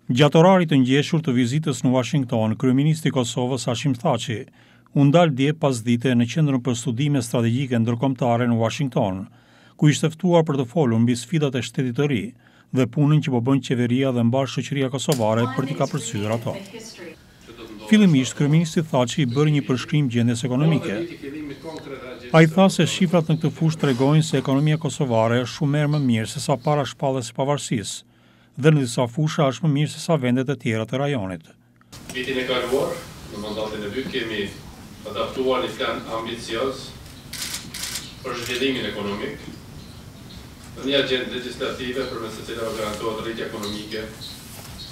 Gjatë orarit të ngjeshur të vizitës në Washington, kryeministri i Kosovës Hashim Thaçi u ndal dje pasdite në Qendrën për Studime Strategjike Ndërkombëtare në Washington, ku ishte ftuar për të folur mbi sfidat e shtetit të ri dhe punën që po bën qeveria dhe mbarëshëqëria kosovare për t'i kapërcyer ato. Fillimisht, kryeministri Thaçi bëri një përshkrim gjendjes ekonomike. Ai tha se shifrat në këtë fushë tregojnë se ekonomia kosovare është shumë më mirë se sa para shpalljes së pavarësisë, dhe në disa fusha është më mirë se sa vendet e tjera të rajonit. Vitin e kaluar, në mandatin e dytë, kemi adaptuar një plan ambicioz për zhvillimin ekonomik dhe një agjendë legislative përmes së cilave garantohet rritja ekonomike,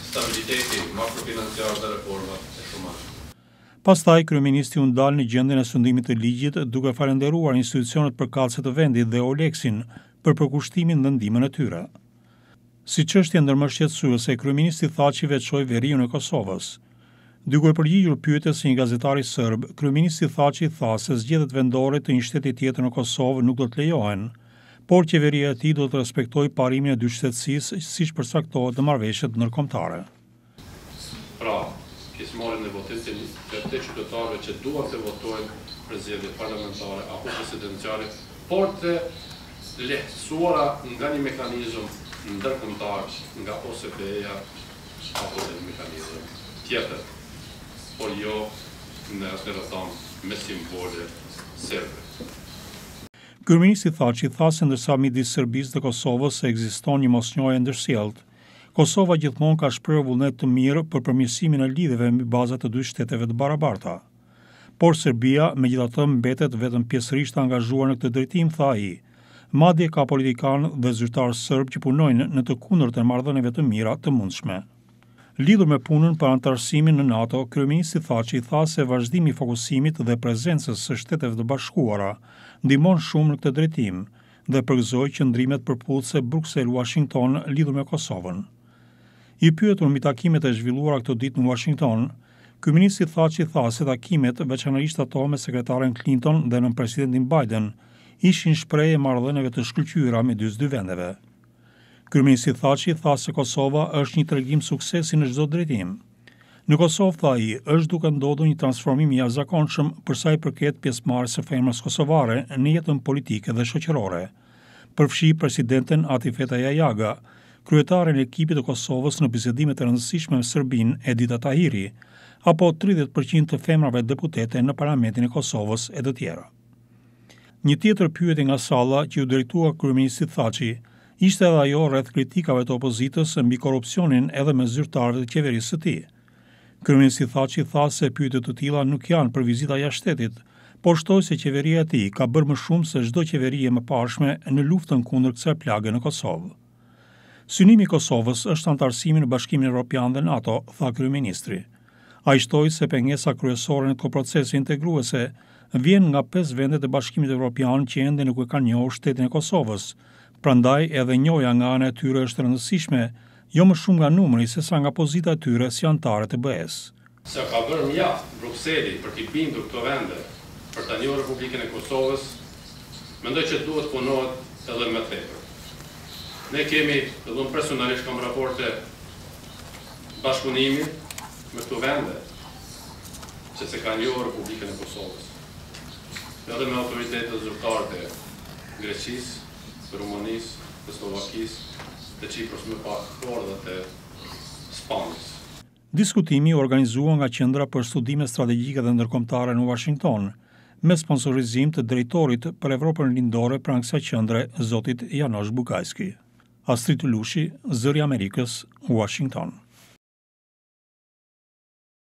stabiliteti makrofinanciar dhe reformat e shumare. Pastaj, kryeministri u ndal në gjendjen e sundimit të ligjit, duke falenderuar institucionet përkatëse të vendit dhe Oleksin për përkushtimin dhe ndihmën e tyre. Si çështje ndërmëshqetësuese, kryeministri Thaçi veçoi veriun e Kosovës. Duke përgjigjur pyetjes së një gazetari serb, kryeministri Thaçi tha se zgjedhjet vendore të një shteti tjetër në Kosovë nuk do të lejohen, por qeveria e tij do të respektojë parimin e dyshtetësisë siç përcaktohet në marrëveshjet ndërkombëtare. Pra, pjesëmarrjen në votim të të qytetarëve që duan të votojnë për zgjedhjet parlamentare apo presidenciale, por të lehtësuara nga një mekanizëm ndërkombëtar, nga OSBE-ja apo një mekanizëm tjetër, por jo në rrethon me simbole serbe. Kryeministri Thaçi tha se ndërsa midis Serbisë dhe Kosovës ekziston një mosnjohje ndërsjellët, Kosova gjithmonë ka shprehur vullnet të mirë për përmirësimin e lidhjeve mbi baza të dy shteteve të barabarta. Por Serbia, megjithatë, mbetet vetëm pjesërisht angazhuar në këtë drejtim, tha ai. Madje ka politikanë dhe zyrtarë serb që punojnë në të kundërt e marrëdhënieve të mira të mundshme. Lidhur me punën për anëtarësimin në NATO, kryeministri Thaçi tha se vazhdimi i fokusimit dhe prezencës së Shteteve të Bashkuara ndihmon shumë në këtë drejtim dhe përgëzoi qëndrimet përputhëse Bruksel-Washington lidhur me Kosovën. I pyetur mbi takimet e zhvilluara këtë ditë në Washington, kryeministri Thaçi tha se takimet, veçanërisht ato me sekretaren Clinton dhe nën presidentin Biden, ishin shprehje marrëdhënieve të shkëlqyera midis dy vendeve. Kryeministri Thaçi tha se Kosova është një tregim suksesi në çdo drejtim. Në Kosovë, tha ai, është duke ndodhur një transformim i jashtëzakonshëm për sa i përket pjesëmarrjes së femrës kosovare në jetën politike dhe shoqërore. Përfshi presidenten Atifeta Jajaga, kryetaren e ekipit të Kosovës në bisedimet e rëndësishme me Serbinë Edita Tahiri, apo 30% të femrave deputete në Parlamentin e Kosovës e të tjera. Një tjetër pyetje nga salla që u drejtua kryeministrit Thaçi ishte edhe ajo rreth kritikave të opozitës mbi korrupsionin edhe me zyrtarët e qeverisë së tij. Kryeministri Thaçi tha se pyetje të tilla nuk janë për vizita jashtë shtetit, por shtoi se qeveria e tij ka bërë më shumë se çdo qeveri e mëparshme në luftën kundër kësaj plage në Kosovë. Synimi i Kosovës është anëtarësimi në Bashkimin Evropian dhe NATO, tha kryeministri. Ai shtoi se pengesa kryesore në këtë proces integruese vjen nga 5 vendet e Bashkimit Evropian që ende nuk e kanë njohur shtetin e Kosovës. Prandaj edhe njohja nga ana e tyre është rëndësishme, jo më shumë nga numri sesa nga pozita e tyre si anëtarë të BE-s. Se ka bërë mjaft Brukseli për t'i bindur këto vende për ta njohur Republikën e Kosovës, mendoj që duhet punohet edhe më tepër. Ne kemi, edhe unë personalisht kam raporte bashkëpunimi me këto vende që se ka njohur Republikën e Kosovës. Edhe me autoritetet zyrtare të Greqisë, të Rumanisë, të Slovakisë, të Çipros më pak, por edhe të Spanjës. Diskutimi u organizua nga Qendra për Studime Strategjike dhe Ndërkombëtare në Washington, me sponsorizim të drejtorit për Evropën Lindore pranë kësaj qendre, zotit Janosh Bukajski. Astrid Lushi, Zëri i Amerikës, Washington.